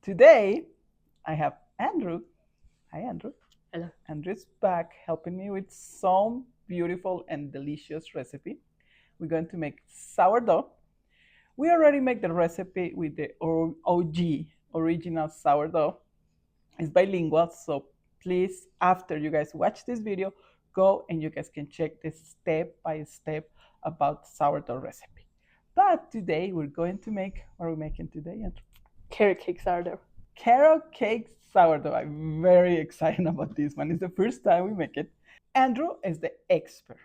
Today, I have Andrew. Hi, Andrew. Hello. Andrew's back helping me with some beautiful and delicious recipe. We're going to make sourdough. We already make the recipe with the OG, original sourdough. It's bilingual, so please, after you guys watch this video, go and you guys can check this step by step about sourdough recipe. But today we're going to make, what are we making today, Andrew? Carrot cake sourdough. Carrot cake sourdough. I'm very excited about this one. It's the first time we make it. Andrew is the expert.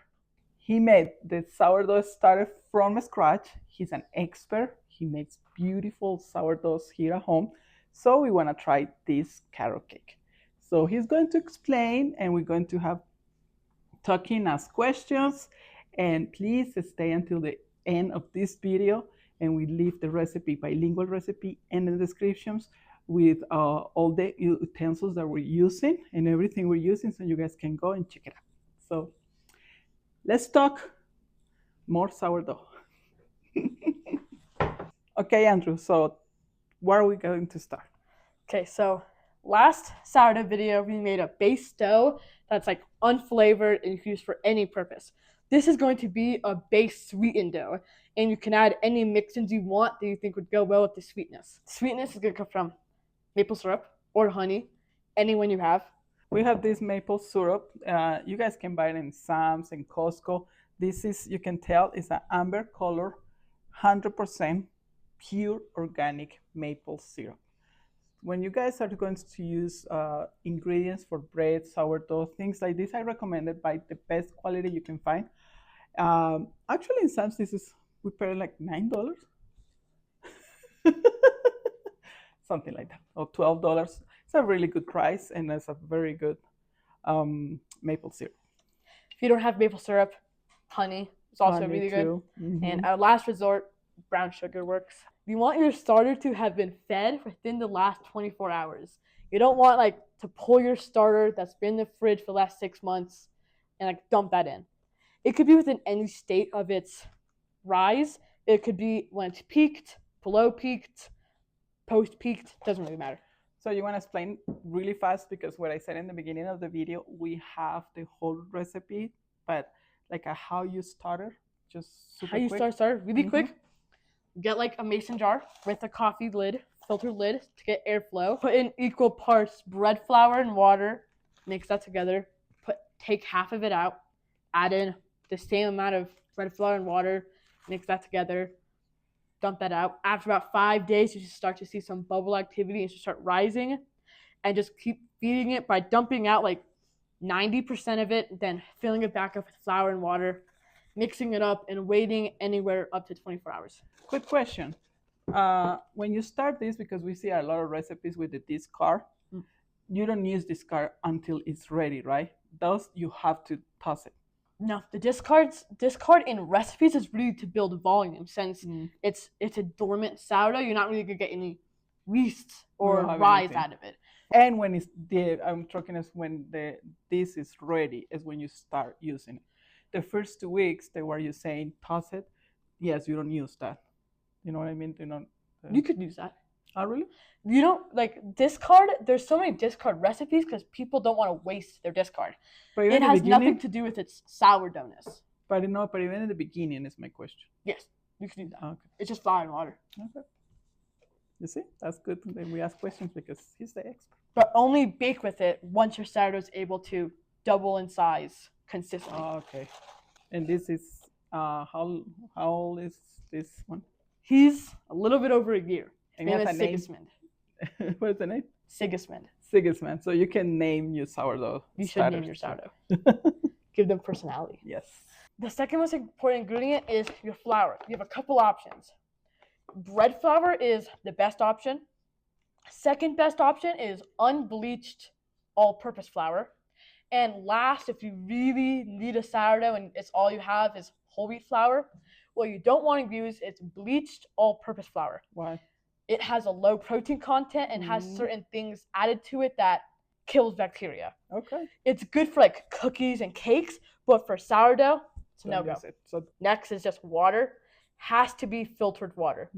He made the sourdough starter from scratch. He's an expert. He makes beautiful sourdoughs here at home. So we want to try this carrot cake. So he's going to explain, and we're going to have talking, ask questions, and please stay until the end of this video, and we leave the recipe, bilingual recipe, in the descriptions with all the utensils that we're using and everything we're using, so you guys can go and check it out. So let's talk more sourdough. Okay, Andrew, so where are we going to start? Okay, so last sourdough video, we made a base dough that's like unflavored and you can use for any purpose. This is going to be a base sweetened dough, and you can add any mix-ins you want that you think would go well with the sweetness. Sweetness is going to come from maple syrup or honey, any one you have. We have this maple syrup. You guys can buy it in Sam's and Costco. This is, you can tell, is an amber color, 100% pure organic maple syrup. When you guys are going to use ingredients for bread, sourdough, things like this, I recommend it. Buy the best quality you can find. Actually, in Sam's, this is, we pay like $9. Something like that, or $12. It's a really good price, and it's a very good maple syrup. If you don't have maple syrup, honey is also Honey really good. too. Mhm. And our last resort, brown sugar works. You want your starter to have been fed within the last 24 hours. You don't want like to pull your starter that's been in the fridge for the last 6 months and like dump that in. It could be within any state of its rise. It could be when it's peaked, below peaked, post peaked, doesn't really matter. So you want to explain really fast, because what I said in the beginning of the video, we have the whole recipe, but like how you started, just super How you quick. start really quick. Get like a mason jar with a coffee lid, filtered lid to get airflow. Put in equal parts bread flour and water. Mix that together. Take half of it out. Add in the same amount of bread flour and water. Mix that together. Dump that out. After about 5 days, you should start to see some bubble activity and should start rising. And just keep feeding it by dumping out like 90% of it, then filling it back up with flour and water, mixing it up, and waiting anywhere up to 24 hours. Quick question. When you start this, because we see a lot of recipes with the discard, you don't use discard until it's ready, right? Those you have to toss it. No, the discard in recipes is really to build volume, since it's a dormant sourdough. You're not really gonna get any yeast or rise out of it. And when it's I'm talking as when this is ready is when you start using it. The first 2 weeks they were you saying toss it. Yes, you don't use that. You know what I mean? You could use that. Oh, really? You don't like discard. There's so many discard recipes because people don't want to waste their discard. But it has nothing to do with its sourdoughness. But even in the beginning is my question. Yes, you can do that. Okay. It's just flour and water. Okay. You see, that's good. Then we ask questions because he's the expert. But only bake with it once your sourdough is able to double in size consistently. Oh, okay. And this is how old is this one? He's a little bit over a year. And he has a name. Sigismund. What is the name? Sigismund. Sigismund. So you can name your sourdough. You should name your sourdough. Give them personality. Yes. The second most important ingredient is your flour. You have a couple options. Bread flour is the best option. Second best option is unbleached all-purpose flour. And last, if you really need a sourdough and it's all you have is whole wheat flour, what you don't want to use is bleached all-purpose flour. Why? It has a low protein content and has certain things added to it that kills bacteria. Okay. It's good for like cookies and cakes, but for sourdough, it's a no-go. So next is just water. Has to be filtered water.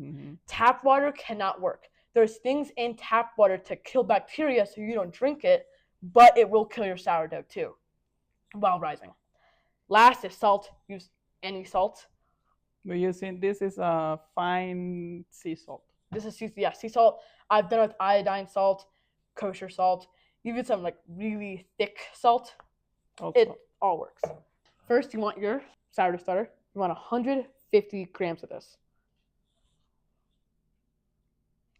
Tap water cannot work. There's things in tap water to kill bacteria so you don't drink it, but it will kill your sourdough too while rising. Last is salt. Use any salt. We're using, this is a fine sea salt. This is sea salt. I've done it with iodine salt, kosher salt, even some like really thick salt. Also. It all works. First, you want your sourdough starter. You want 150 grams of this.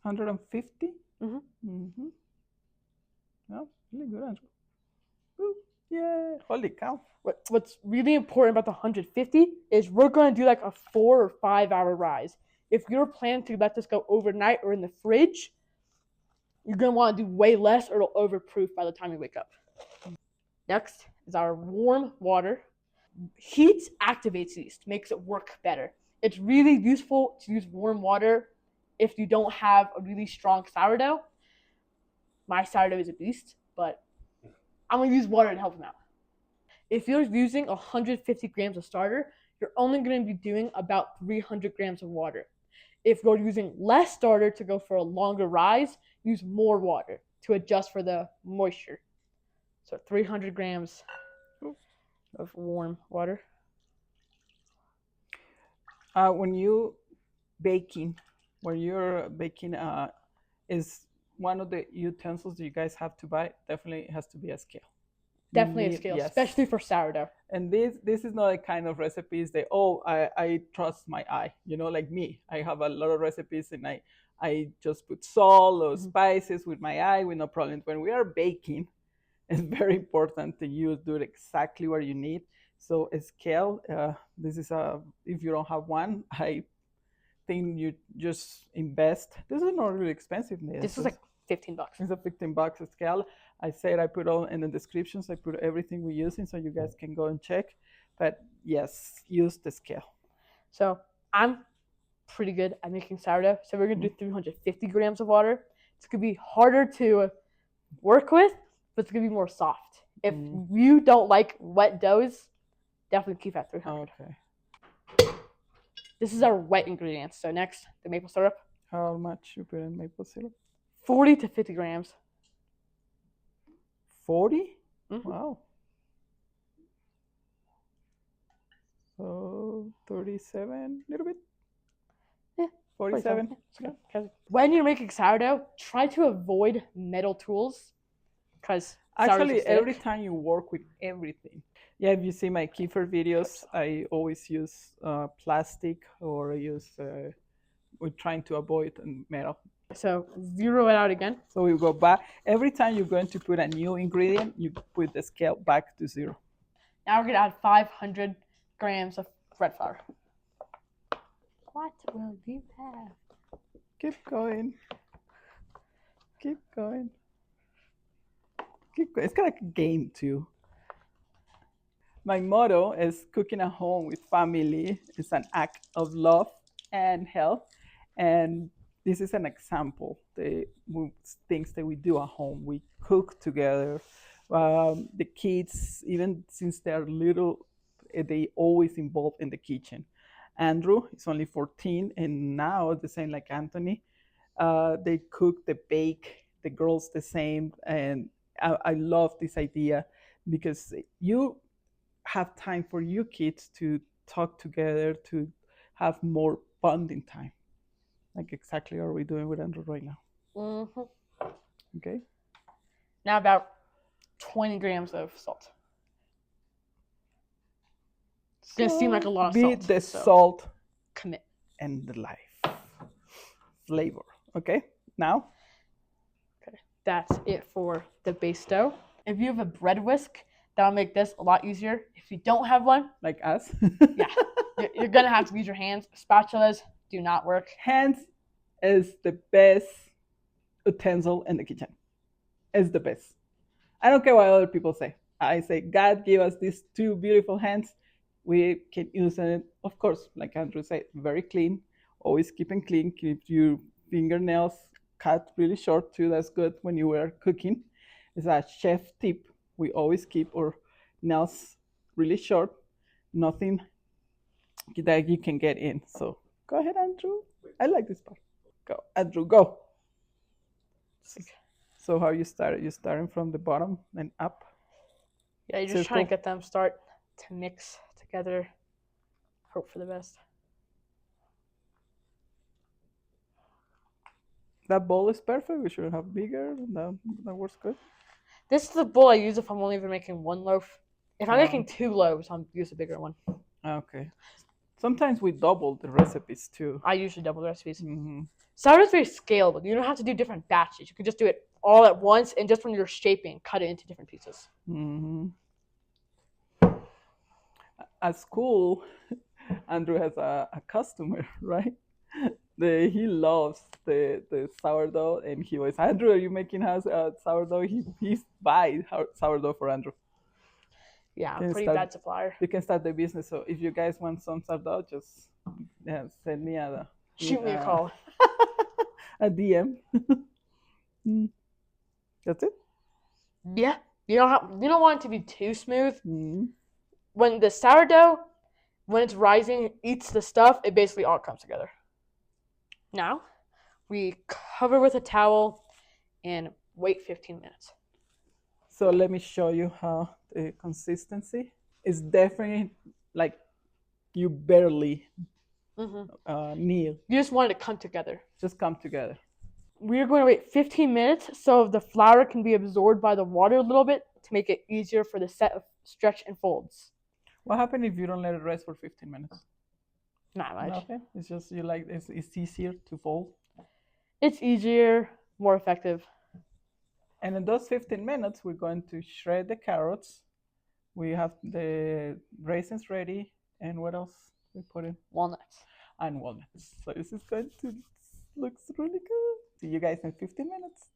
150? Mm-hmm. Well, really good, Andrew. Woo. Yeah, holy cow. What's really important about the 150 is we're going to do like a 4 or 5 hour rise. If you're planning to let this go overnight or in the fridge, you're going to want to do way less or it'll overproof by the time you wake up. Next is our warm water. Heat activates yeast, makes it work better. It's really useful to use warm water if you don't have a really strong sourdough. My sourdough is a beast, but I'm going to use water to help him out. If you're using 150 grams of starter, you're only going to be doing about 300 grams of water. If you're using less starter to go for a longer rise, use more water to adjust for the moisture. So 300 grams of warm water. When you're baking, is one of the utensils that you guys have to buy. Definitely it has to be a scale. Definitely a scale, yes. Especially for sourdough. And this is not a kind of recipes that, I trust my eye. You know, like me, I have a lot of recipes and I just put salt or spices with my eye with no problem. When we are baking, it's very important to do it exactly where you need. So a scale, this is if you don't have one, I think you just invest. This is not really expensive. This is like $15. It's a $15 a scale. I said I put all in the descriptions. I put everything we're using so you guys can go and check. But yes, use the scale. So I'm pretty good at making sourdough. So we're going to do 350 grams of water. It's going to be harder to work with, but it's going to be more soft. If you don't like wet doughs, definitely keep at 300. Okay. This is our wet ingredients. So next, the maple syrup. How much you put in maple syrup? 40 to 50 grams. 40? Mm-hmm. Wow. So 37, a little bit? Yeah. 47. Yeah. When you're making sourdough, try to avoid metal tools. Because actually, every time you work with everything. Yeah, if you see my kefir videos, I always use plastic or we're trying to avoid metal. So zero it out again. So we go back. Every time you're going to put a new ingredient, you put the scale back to 0. Now we're going to add 500 grams of bread flour. What will you have? Keep going. Keep going. Keep going. It's kind of like a game too. My motto is cooking at home with family is an act of love and health. And this is an example. The things that we do at home. We cook together. The kids, even since they're little, they always involved in the kitchen. Andrew is only 14, and now the same like Anthony. They cook, they bake. The girls the same, and I love this idea because you have time for your kids to talk together, to have more bonding time. Like exactly what we're doing with Andrew right now. Mm-hmm. Okay. Now about 20 grams of salt. It's going to seem like a lot of salt. Beat the salt. Commit. And the life. Flavor. Okay. Now. Okay. That's it for the base dough. If you have a bread whisk, that'll make this a lot easier. If you don't have one. Like us. Yeah. You're going to have to use your hands. Spatulas do not work. Hands is the best utensil in the kitchen. It's the best. I don't care what other people say. I say, God gave us these 2 beautiful hands. We can use it, of course, like Andrew said, very clean. Always keep them clean. Keep your fingernails cut really short too. That's good when you are cooking. It's a chef tip. We always keep our nails really short. Nothing that you can get in. So go ahead, Andrew. I like this part. Go, Andrew, go. So how you started? You starting from the bottom and up? Yeah, you're just trying to Circle. get them start to mix together. Hope for the best. That bowl is perfect. We should have bigger. That works good. This is the bowl I use if I'm only ever making one loaf. If I'm making 2 loaves, I'll use a bigger one. Okay. Sometimes we double the recipes too. I usually double the recipes. Mm-hmm. Sourdough is very scalable. You don't have to do different batches. You can just do it all at once, and just when you're shaping, cut it into different pieces. Mm-hmm. At school, Andrew has a customer, right? He loves the sourdough, and he was, Andrew, are you making us sourdough? He's buy sourdough for Andrew. Yeah, I'm Can pretty start- bad supplier. You can start the business. So if you guys want some sourdough, just send me Shoot me a call. a DM. That's it. Yeah, you don't want it to be too smooth. Mm-hmm. When the sourdough, when it's rising, it eats the stuff, it basically all comes together. Now, we cover with a towel and wait 15 minutes. So let me show you how the consistency is definitely like you barely kneel. You just want it to come together. Just come together. We're going to wait 15 minutes so the flour can be absorbed by the water a little bit to make it easier for the set of stretch and folds. What happens if you don't let it rest for 15 minutes? Not much. Nothing. It's just it's easier to fold. It's easier, more effective. And in those 15 minutes, we're going to shred the carrots. We have the raisins ready. And what else we put in? Walnuts. And walnuts. So this is going to look really good. See you guys in 15 minutes.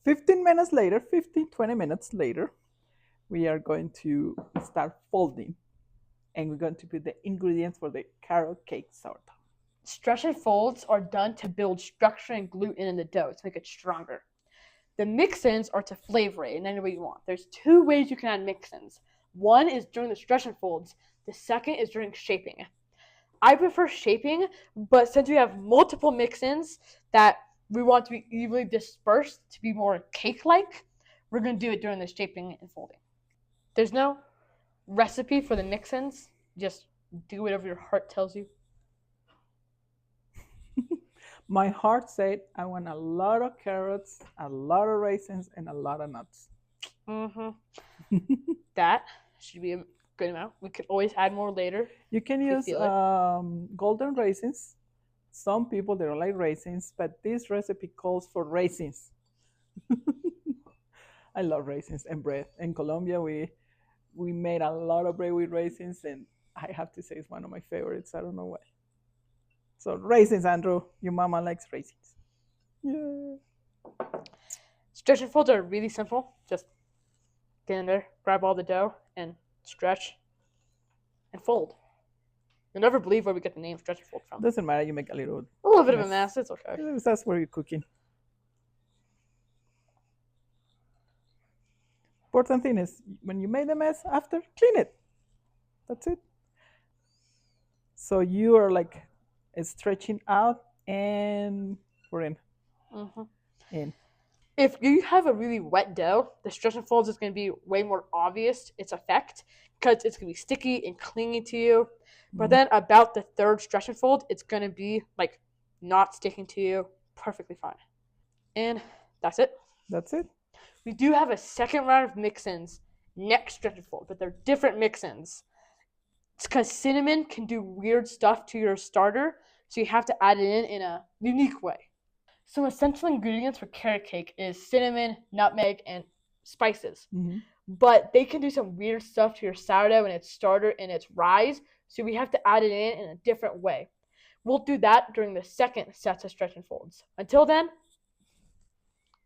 Fifteen, 20 minutes later, we are going to start folding. And we're going to put the ingredients for the carrot cake sourdough. Stretch and folds are done to build structure and gluten in the dough to make it stronger. The mix-ins are to flavor it in any way you want. There's 2 ways you can add mix-ins. One is during the stretch and folds. The second is during shaping. I prefer shaping, but since we have multiple mix-ins that we want to be evenly dispersed to be more cake-like, we're going to do it during the shaping and folding. There's no recipe for the mix-ins. Just do whatever your heart tells you. My heart said I want a lot of carrots, a lot of raisins, and a lot of nuts. That should be a good amount. We could always add more later. You can use golden raisins. Some people, they don't like raisins, but this recipe calls for raisins. I love raisins and bread. In Colombia, we made a lot of bread with raisins, and I have to say it's one of my favorites. I don't know why. So raisins, Andrew. Your mama likes raisins. Yeah. Stretch and folds are really simple. Just get in there, grab all the dough, and stretch and fold. You'll never believe where we get the name stretch and fold from. Doesn't matter. You make a little bit of a mess. It's okay. That's where you're cooking. Important thing is when you made a mess after, clean it. That's it. So you are like stretching out and we're in. In. If you have a really wet dough, the stretch and folds is going to be way more obvious its effect because it's going to be sticky and clingy to you. But then about the 3rd stretch and fold, it's going to be like not sticking to you perfectly fine. And that's it. That's it. We do have a second round of mix-ins next stretch and fold, but they're different mix-ins. It's because cinnamon can do weird stuff to your starter, so you have to add it in a unique way. Some essential ingredients for carrot cake is cinnamon, nutmeg, and spices. But they can do some weird stuff to your sourdough and its starter and its rise, so we have to add it in a different way. We'll do that during the second set of stretch and folds. Until then,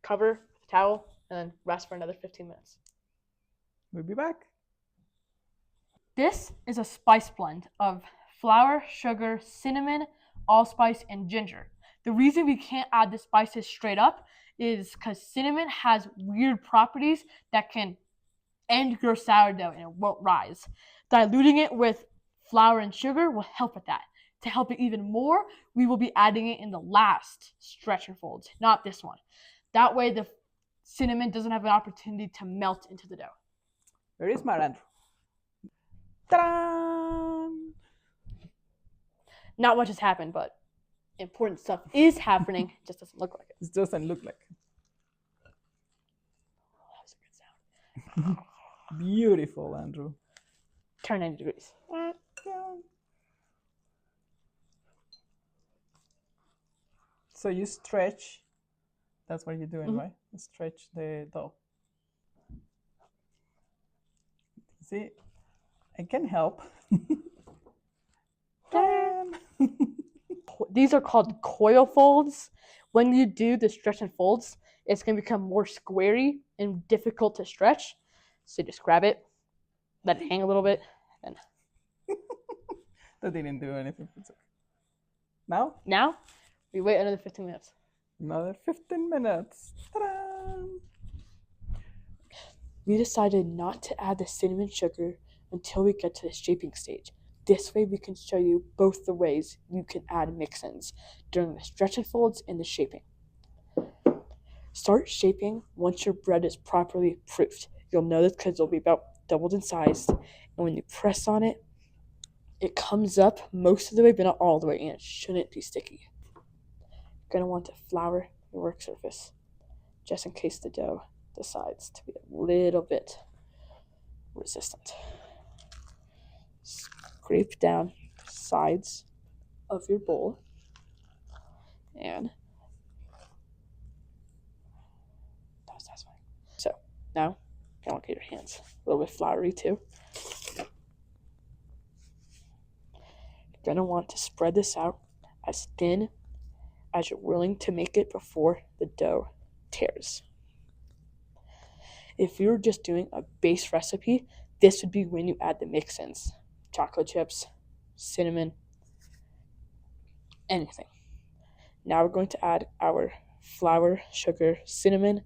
cover with a towel and then rest for another 15 minutes. We'll be back. This is a spice blend of flour, sugar, cinnamon, allspice, and ginger. The reason we can't add the spices straight up is because cinnamon has weird properties that can end your sourdough and it won't rise. Diluting it with flour and sugar will help with that. To help it even more, we will be adding it in the last stretch and folds, not this one. That way the cinnamon doesn't have an opportunity to melt into the dough. Very smart, Andrew. Ta-da! Not much has happened, but important stuff is happening. It just doesn't look like it. It doesn't look like it. That was a good sound. Beautiful, Andrew. Turn 90 degrees. So you stretch. That's what you're doing, right? You stretch the dough. See, I can help. These are called coil folds. When you do the stretch and folds, it's going to become more squarey and difficult to stretch. So just grab it, let it hang a little bit, and That didn't do anything. It's okay. Now? Now, we wait another 15 minutes. Another 15 minutes. Ta-da! We decided not to add the cinnamon sugar until we get to the shaping stage. This way we can show you both the ways you can add mix-ins during the stretch and folds and the shaping. Start shaping once your bread is properly proofed. You'll notice because it'll be about doubled in size, and when you press on it, it comes up most of the way, but not all the way, and it shouldn't be sticky. You're going to want to flour your work surface, just in case the dough decides to be a little bit resistant. Scrape down the sides of your bowl, and that's fine. So now you want to get your hands a little bit floury too. You're going to want to spread this out as thin as you're willing to make it before the dough tears. If you're just doing a base recipe, this would be when you add the mix-ins. Chocolate chips, cinnamon, anything. Now we're going to add our flour, sugar, cinnamon,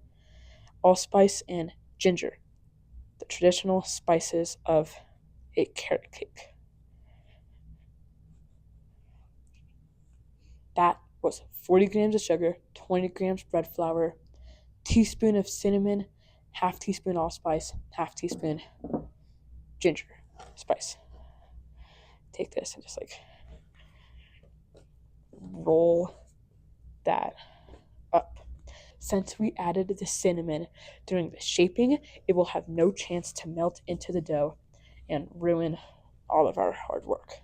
allspice, and ginger, the traditional spices of a carrot cake. That was 40 grams of sugar, 20 grams bread flour, teaspoon of cinnamon, half teaspoon allspice, half teaspoon ginger spice. Take this and just roll that up. Since we added the cinnamon during the shaping, it will have no chance to melt into the dough and ruin all of our hard work.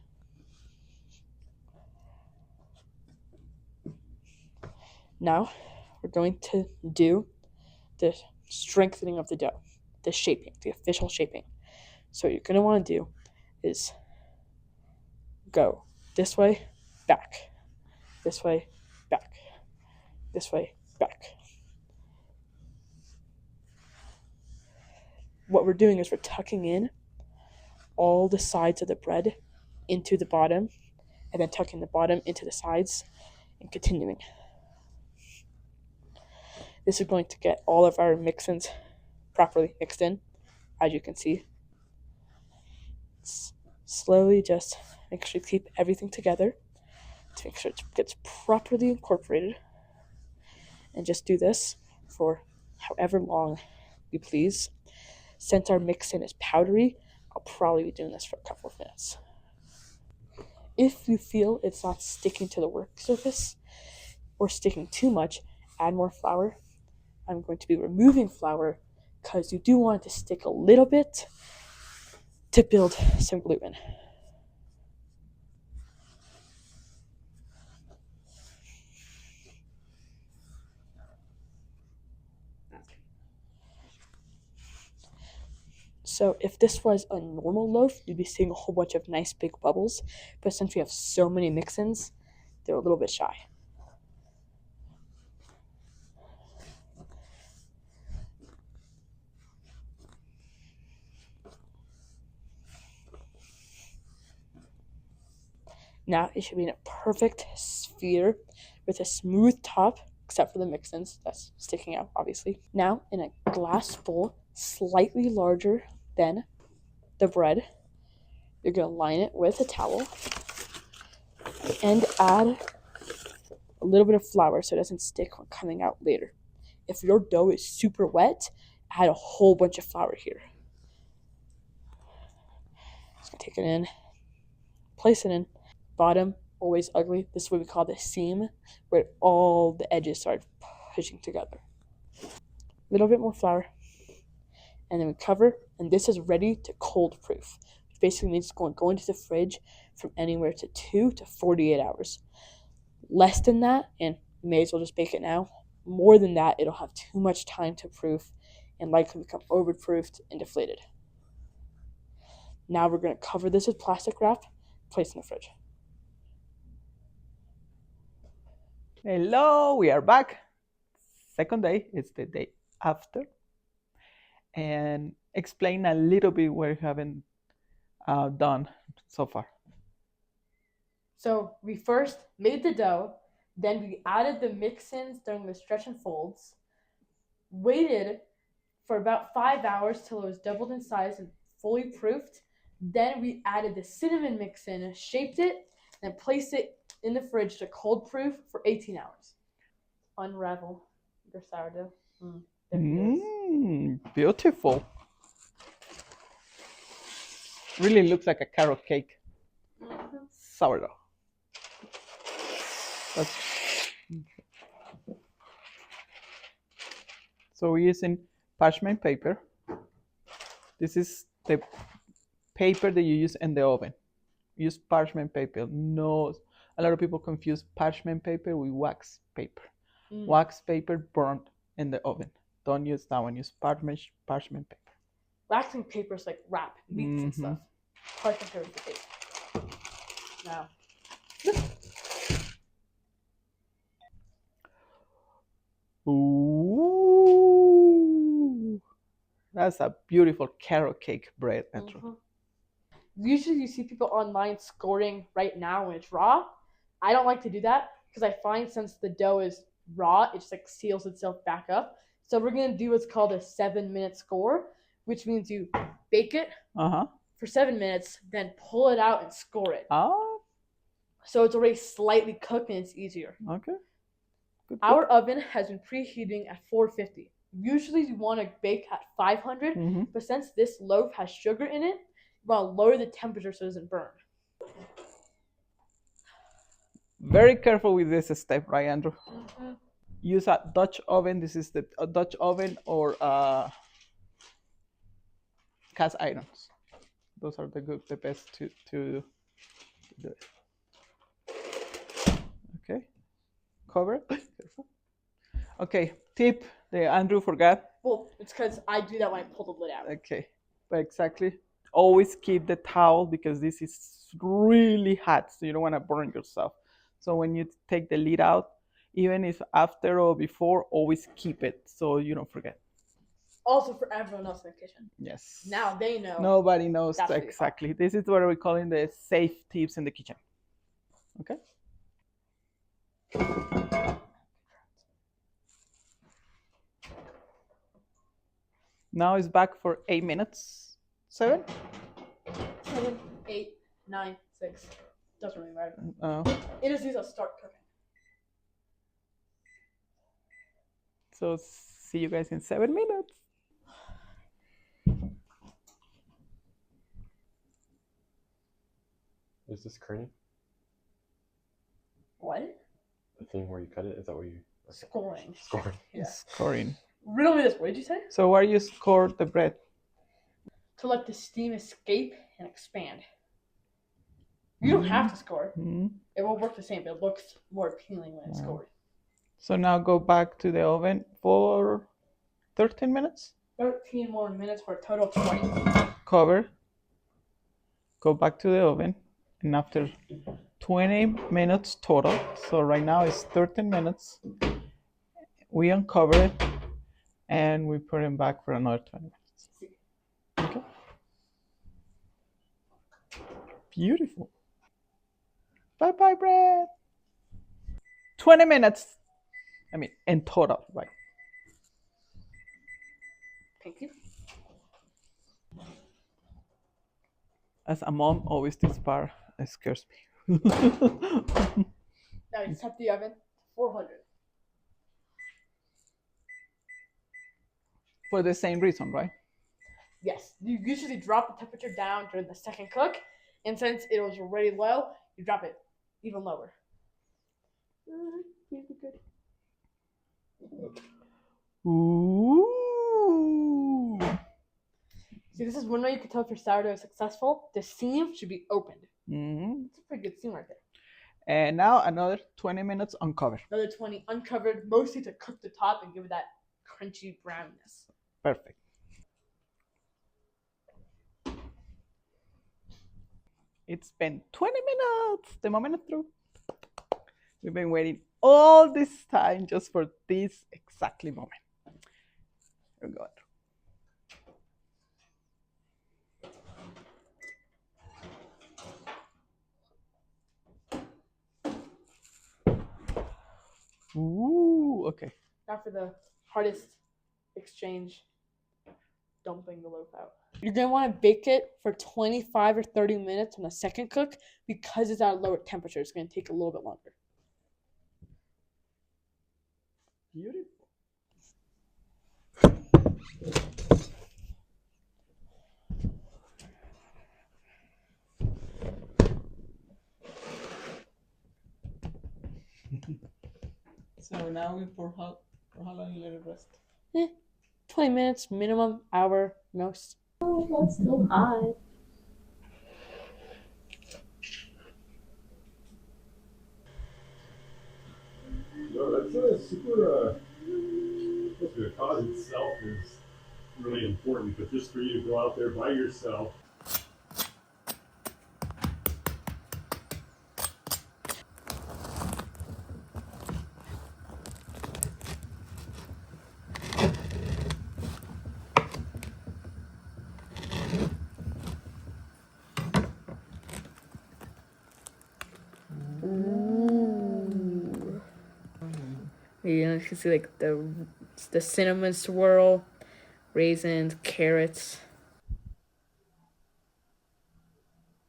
Now we're going to do the strengthening of the dough, the shaping, the official shaping. So what you're going to want to do is go this way, back, this way, back, this way, back. What we're doing is we're tucking in all the sides of the bread into the bottom, and then tucking the bottom into the sides and continuing. This is going to get all of our mix-ins properly mixed in, as you can see. Slowly just make sure you keep everything together to make sure it gets properly incorporated. And just do this for however long you please. Since our mix-in is powdery, I'll probably be doing this for a couple of minutes. If you feel it's not sticking to the work surface or sticking too much, add more flour. I'm going to be removing flour because you do want it to stick a little bit to build some gluten. So if this was a normal loaf, you'd be seeing a whole bunch of nice big bubbles, but since we have so many mix-ins, they're a little bit shy. Now it should be in a perfect sphere with a smooth top, except for the mix-ins that's sticking out, obviously. Now in a glass bowl, slightly larger than the bread, You're going to line it with a towel and add a little bit of flour so it doesn't stick when coming out later. If your dough is super wet, add a whole bunch of flour here. Just gonna take it in, place it in. Bottom, always ugly. This is what we call the seam, where all the edges start pushing together. A little bit more flour. And then we cover, and this is ready to cold proof. Which basically means it's going to go into the fridge from anywhere to 2 to 48 hours. Less than that, and you may as well just bake it now. More than that, it'll have too much time to proof and likely become overproofed and deflated. Now we're going to cover this with plastic wrap, place in the fridge. Hello, we are back. Second day, it's the day after. And explain a little bit what we haven't done so far. So we first made the dough, then we added the mix-ins during the stretch and folds, waited for about 5 hours till it was doubled in size and fully proofed. Then we added the cinnamon mix-in, shaped it, and placed it in the fridge to cold proof for 18 hours. Unravel your sourdough. There it is. Beautiful. Really looks like a carrot cake. Sourdough. So we're using parchment paper. This is the paper that you use in the oven. Use parchment paper. No, a lot of people confuse parchment paper with wax paper. Wax paper burned in the oven. Don't use that one. Use parchment paper. Waxing paper is like wrap, meats and stuff. Parchment paper is the base. Now. Ooh, that's a beautiful carrot cake bread, Andrew. Usually you see people online scoring right now when it's raw. I don't like to do that because I find since the dough is raw, it just like seals itself back up. So we're going to do what's called a 7-minute score, which means you bake it for 7 minutes, then pull it out and score it. So it's already slightly cooked and it's easier. Okay. Good. Our oven has been preheating at 450. Usually you want to bake at 500, but since this loaf has sugar in it, you want to lower the temperature so it doesn't burn. Very careful with this step, right, Andrew? Use a Dutch oven. This is the Dutch oven or cast irons. Those are the best to do it. Okay. Cover. Okay. Tip that Andrew forgot. Well, it's because I do that when I pull the lid out. Okay. But exactly. Always keep the towel because this is really hot, so you don't want to burn yourself. So when you take the lid out, even if after or before, always keep it so you don't forget. Also for everyone else in the kitchen. Yes. Now they know. Nobody knows exactly. This is what we're calling the safe tips in the kitchen. Okay. Now it's back for 8 minutes. 7? 7, 8, 9, 6. Doesn't really matter. It just needs to start cooking. So see you guys in 7 minutes. Is this kerning? What? The thing where you cut it? Is that what you... Scoring. Scoring. Yeah. Scoring. Riddle me this. What did you say? So where you score the bread? To let the steam escape and expand. You don't have to score. It will work the same, but it looks more appealing when it's scored. So now go back to the oven for 13 minutes? 13 more minutes for a total of 20. Cover. Go back to the oven. And after 20 minutes total, so right now it's 13 minutes, we uncover it and we put it back for another 20 minutes. Okay. Beautiful. Bye-bye, bread. 20 minutes. I mean, in total, right? Thank you. As a mom, always this part scares me. Now you set the oven to 400. For the same reason, right? Yes, you usually drop the temperature down during the second cook, and since it was already low, you drop it even lower. Ooh. See, this is one way you can tell if your sourdough is successful. The seam should be opened. Mm-hmm. It's a pretty good seam right there. And now another 20 minutes uncovered. Another 20 uncovered, mostly to cook the top and give it that crunchy brownness. Perfect. It's been 20 minutes. The moment is through. We've been waiting all this time just for this exactly moment. Here we go. Ooh, okay. Now for the hardest exchange, dumping the loaf out. You're going to want to bake it for 25 or 30 minutes on the second cook because it's at a lower temperature. It's going to take a little bit longer. Beautiful. So now for how long you let it rest? 20 minutes minimum, hour most. Oh, that's so hot. No, that's super. The cause itself is really important, but just for you to go out there by yourself. You can see like the cinnamon swirl, raisins, carrots.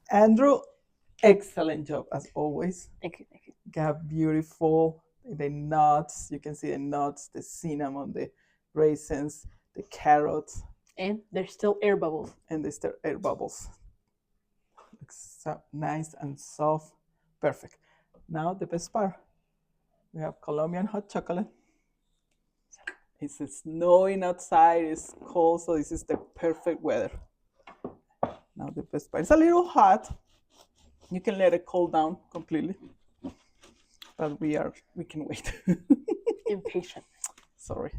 Andrew, excellent job as always. Thank you, thank you. Got beautiful. The nuts, you can see the nuts, the cinnamon, the raisins, the carrots. And there's still air bubbles. And there's the air bubbles. Looks so nice and soft. Perfect. Now the best part. We have Colombian hot chocolate. It's snowing outside, it's cold, so this is the perfect weather. Now the best part. It's a little hot. You can let it cool down completely. But we can wait. Impatient. Sorry.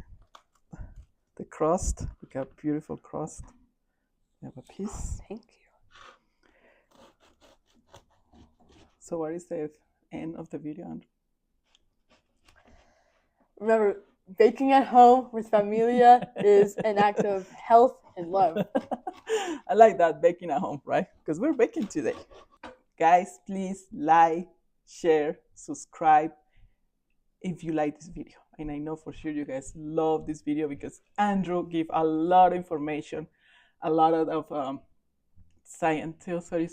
The crust, we got beautiful crust. We have a piece. Thank you. So what is the end of the video, Andrew? Remember, baking at home with familia is an act of health and love. I like that, baking at home, right? Because we're baking today. Guys, please like, share, subscribe if you like this video. And I know for sure you guys love this video because Andrew gave a lot of information, a lot of scientific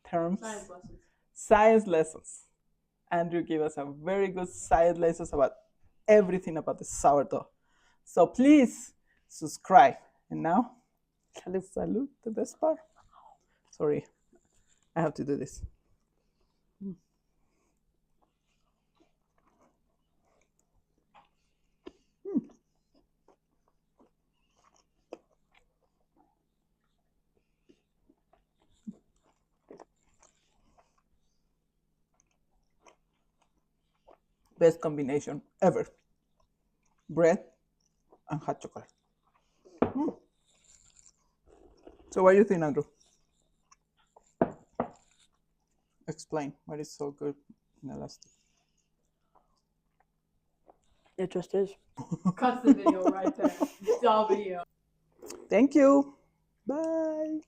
terms. Science lessons. Science lessons. Andrew gave us a very good science lessons about everything about the sourdough. So please subscribe. And now, salud, the best part. Sorry, I have to do this. Best combination ever. Bread and hot chocolate. So what do you think, Andrew? Explain what is so good in elastic. It just is. Cut the video right there. Stop video. Thank you. Bye.